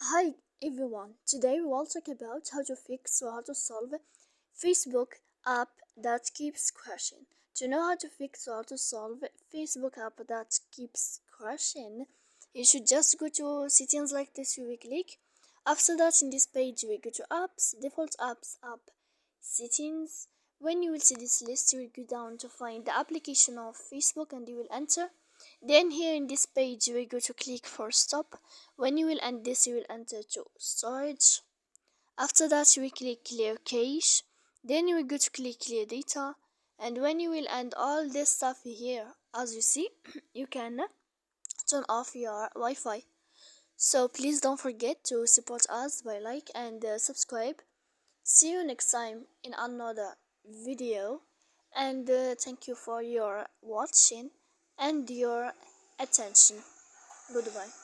Hi everyone, today we will talk about how to fix or how to solve Facebook app that keeps crashing. To know how to fix or how to solve Facebook app that keeps crashing, you should just go to settings like this. You will click. After that, in this page, you will go to apps, default apps, app settings. When you will see this list, you will go down to find the application of Facebook and you will enter. Then here in this page you will go to click for stop. When you will end this, you will enter to storage. After that you will click clear cache. Then you will go to click clear data, and when you will end all this stuff here, as you see, you can turn off your Wi-Fi. So please don't forget to support us by like and subscribe. See you next time in another video, and thank you for your watching and your attention. Goodbye.